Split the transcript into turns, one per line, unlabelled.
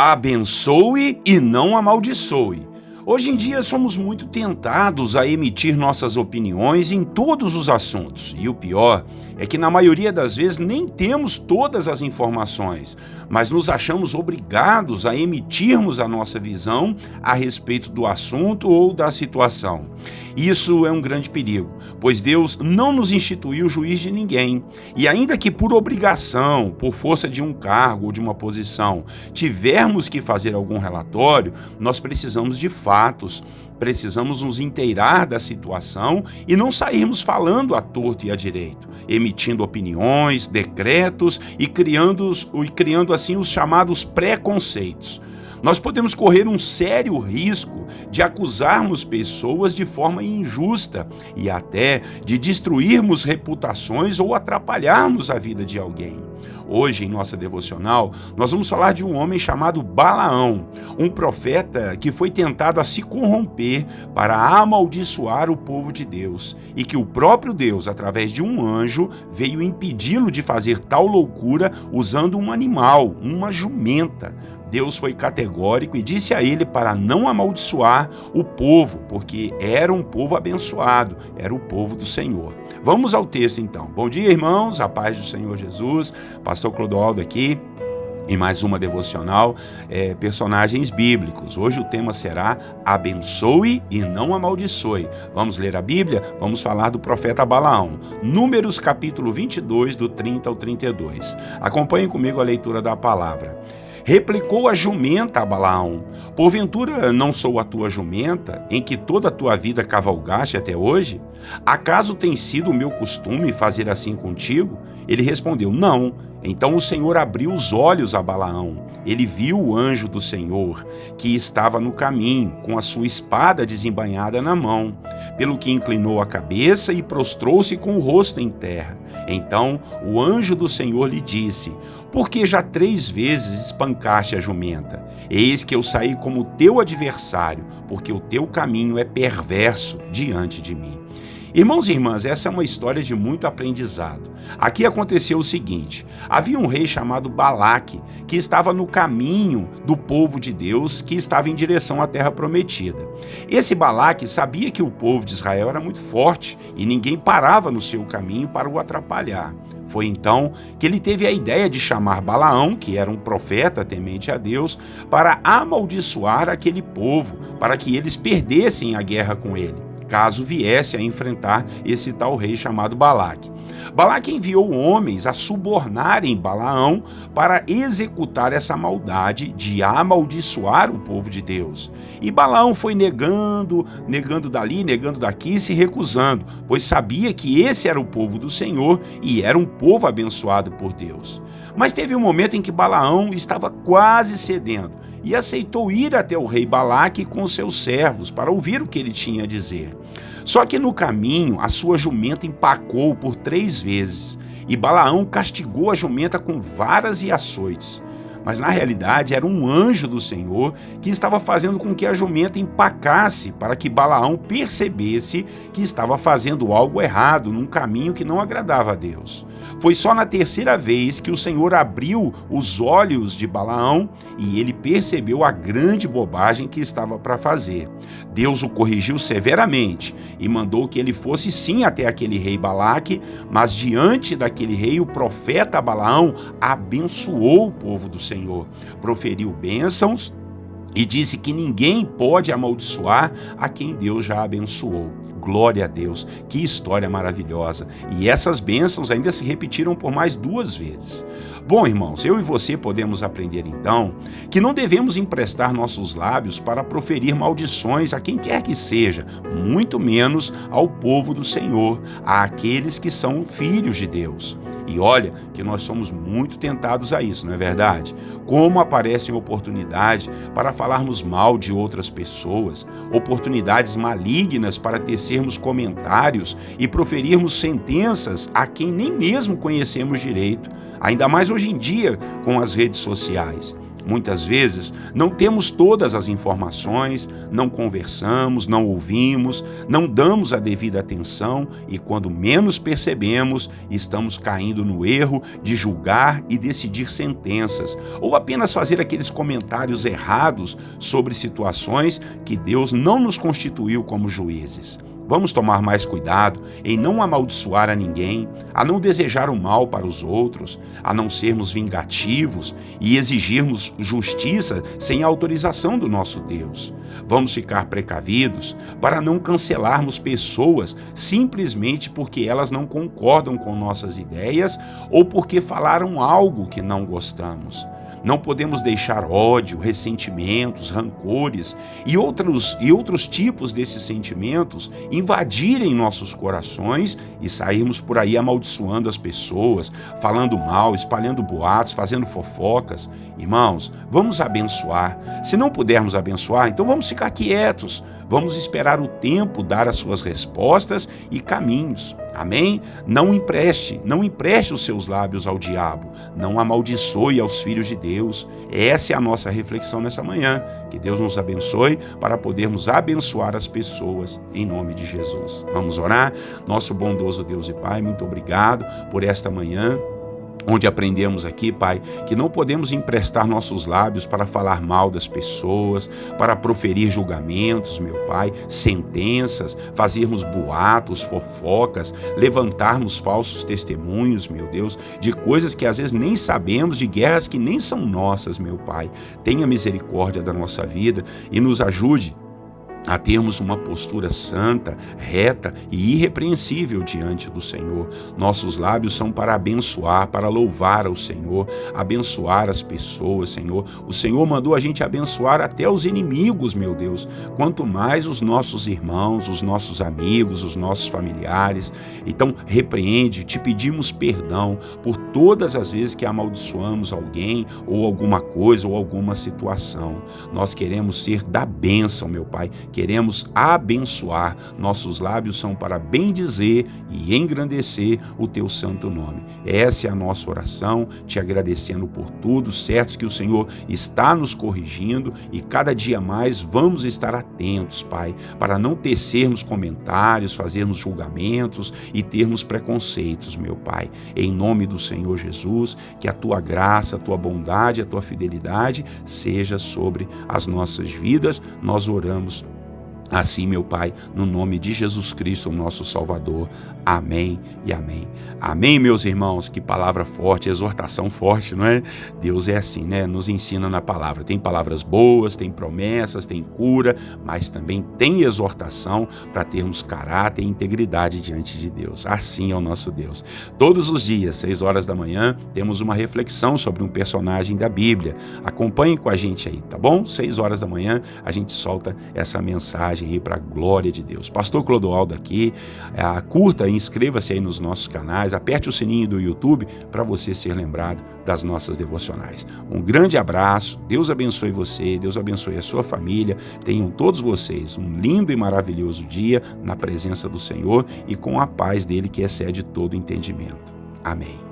Abençoe e não amaldiçoe. Hoje em dia somos muito tentados a emitir nossas opiniões em todos os assuntos, e o pior é que na maioria das vezes nem temos todas as informações, mas nos achamos obrigados a emitirmos a nossa visão a respeito do assunto ou da situação. Isso é um grande perigo, pois Deus não nos instituiu juiz de ninguém, e ainda que por obrigação, por força de um cargo ou de uma posição, tivermos que fazer algum relatório, nós precisamos de fatos, precisamos nos inteirar da situação e não sairmos falando à torto e à direito, emitindo opiniões, decretos e criando assim os chamados preconceitos. Nós podemos correr um sério risco de acusarmos pessoas de forma injusta e até de destruirmos reputações ou atrapalharmos a vida de alguém. Hoje, em nossa devocional, nós vamos falar de um homem chamado Balaão, um profeta que foi tentado a se corromper para amaldiçoar o povo de Deus, e que o próprio Deus, através de um anjo, veio impedi-lo de fazer tal loucura usando um animal, uma jumenta. Deus foi categórico e disse a ele para não amaldiçoar o povo, porque era um povo abençoado, era o povo do Senhor. Vamos ao texto então. Bom dia, irmãos, a paz do Senhor Jesus, pastor Clodoaldo aqui, em mais uma devocional, personagens bíblicos. Hoje o tema será abençoe e não amaldiçoe. Vamos ler a Bíblia? Vamos falar do profeta Balaão. Números capítulo 22, do 30 ao 32. Acompanhem comigo a leitura da palavra. Replicou a jumenta a Balaão: porventura não sou a tua jumenta, em que toda a tua vida cavalgaste até hoje? Acaso tem sido o meu costume fazer assim contigo? Ele respondeu: não. Então o Senhor abriu os olhos a Balaão. Ele viu o anjo do Senhor, que estava no caminho, com a sua espada desembainhada na mão, pelo que inclinou a cabeça e prostrou-se com o rosto em terra. Então o anjo do Senhor lhe disse: por que já 3 vezes espancaste a jumenta? Eis que eu saí como teu adversário, porque o teu caminho é perverso diante de mim. Irmãos e irmãs, essa é uma história de muito aprendizado. Aqui aconteceu o seguinte: havia um rei chamado Balaque, que estava no caminho do povo de Deus, que estava em direção à terra prometida. Esse Balaque sabia que o povo de Israel era muito forte e ninguém parava no seu caminho para o atrapalhar. Foi então que ele teve a ideia de chamar Balaão, que era um profeta temente a Deus, para amaldiçoar aquele povo, para que eles perdessem a guerra com ele, caso viesse a enfrentar esse tal rei chamado Balaque. Balaque enviou homens a subornarem Balaão para executar essa maldade de amaldiçoar o povo de Deus. E Balaão foi negando dali, negando daqui, se recusando, pois sabia que esse era o povo do Senhor e era um povo abençoado por Deus. Mas teve um momento em que Balaão estava quase cedendo e aceitou ir até o rei Balaque com seus servos para ouvir o que ele tinha a dizer. Só que no caminho a sua jumenta empacou por 3 vezes, e Balaão castigou a jumenta com varas e açoites. Mas na realidade era um anjo do Senhor que estava fazendo com que a jumenta empacasse, para que Balaão percebesse que estava fazendo algo errado, num caminho que não agradava a Deus. Foi só na 3ª vez que o Senhor abriu os olhos de Balaão e ele percebeu a grande bobagem que estava para fazer. Deus o corrigiu severamente e mandou que ele fosse sim até aquele rei Balaque, mas diante daquele rei o profeta Balaão abençoou o povo do Senhor, proferiu bênçãos e disse que ninguém pode amaldiçoar a quem Deus já abençoou. Glória a Deus, que história maravilhosa! E essas bênçãos ainda se repetiram por mais 2 vezes. Bom, irmãos, eu e você podemos aprender então que não devemos emprestar nossos lábios para proferir maldições a quem quer que seja, muito menos ao povo do Senhor, àqueles que são filhos de Deus. E olha que nós somos muito tentados a isso, não é verdade? Como aparecem oportunidades para falarmos mal de outras pessoas, oportunidades malignas para tecermos comentários e proferirmos sentenças a quem nem mesmo conhecemos direito, ainda mais hoje em dia com as redes sociais. Muitas vezes não temos todas as informações, não conversamos, não ouvimos, não damos a devida atenção e quando menos percebemos, estamos caindo no erro de julgar e decidir sentenças ou apenas fazer aqueles comentários errados sobre situações que Deus não nos constituiu como juízes. Vamos tomar mais cuidado em não amaldiçoar a ninguém, a não desejar o mal para os outros, a não sermos vingativos e exigirmos justiça sem a autorização do nosso Deus. Vamos ficar precavidos para não cancelarmos pessoas simplesmente porque elas não concordam com nossas ideias ou porque falaram algo que não gostamos. Não podemos deixar ódio, ressentimentos, rancores e outros tipos desses sentimentos invadirem nossos corações e sairmos por aí amaldiçoando as pessoas, falando mal, espalhando boatos, fazendo fofocas. Irmãos, vamos abençoar. Se não pudermos abençoar, então vamos ficar quietos. Vamos esperar o tempo dar as suas respostas e caminhos. Amém? Não empreste os seus lábios ao diabo. Não amaldiçoe aos filhos de Deus. Essa é a nossa reflexão nessa manhã. Que Deus nos abençoe para podermos abençoar as pessoas em nome de Jesus. Vamos orar? Nosso bondoso Deus e Pai, muito obrigado por esta manhã, onde aprendemos aqui, Pai, que não podemos emprestar nossos lábios para falar mal das pessoas, para proferir julgamentos, meu Pai, sentenças, fazermos boatos, fofocas, levantarmos falsos testemunhos, meu Deus, de coisas que às vezes nem sabemos, de guerras que nem são nossas, meu Pai. Tenha misericórdia da nossa vida e nos ajude a termos uma postura santa, reta e irrepreensível diante do Senhor. Nossos lábios são para abençoar, para louvar ao Senhor, abençoar as pessoas, Senhor. O Senhor mandou a gente abençoar até os inimigos, meu Deus. Quanto mais os nossos irmãos, os nossos amigos, os nossos familiares. Então, repreende, te pedimos perdão por todas as vezes que amaldiçoamos alguém ou alguma coisa ou alguma situação. Nós queremos ser da bênção, meu Pai. Queremos abençoar, nossos lábios são para bendizer e engrandecer o teu santo nome. Essa é a nossa oração, te agradecendo por tudo, certos que o Senhor está nos corrigindo e cada dia mais vamos estar atentos, Pai, para não tecermos comentários, fazermos julgamentos e termos preconceitos, meu Pai. Em nome do Senhor Jesus, que a tua graça, a tua bondade, a tua fidelidade seja sobre as nossas vidas. Nós oramos assim, meu Pai, no nome de Jesus Cristo, o nosso Salvador. Amém e amém. Amém, meus irmãos. Que palavra forte, exortação forte, não é? Deus é assim, né? Nos ensina na palavra. Tem palavras boas, tem promessas, tem cura, mas também tem exortação para termos caráter e integridade diante de Deus. Assim é o nosso Deus. Todos os dias, 6 horas da manhã, temos uma reflexão sobre um personagem da Bíblia. Acompanhem com a gente aí, tá bom? 6 horas da manhã, a gente solta essa mensagem aí para a glória de Deus. Pastor Clodoaldo aqui, curta e inscreva-se aí nos nossos canais, aperte o sininho do YouTube para você ser lembrado das nossas devocionais. Um grande abraço, Deus abençoe você, Deus abençoe a sua família, tenham todos vocês um lindo e maravilhoso dia na presença do Senhor e com a paz dele que excede todo entendimento. Amém.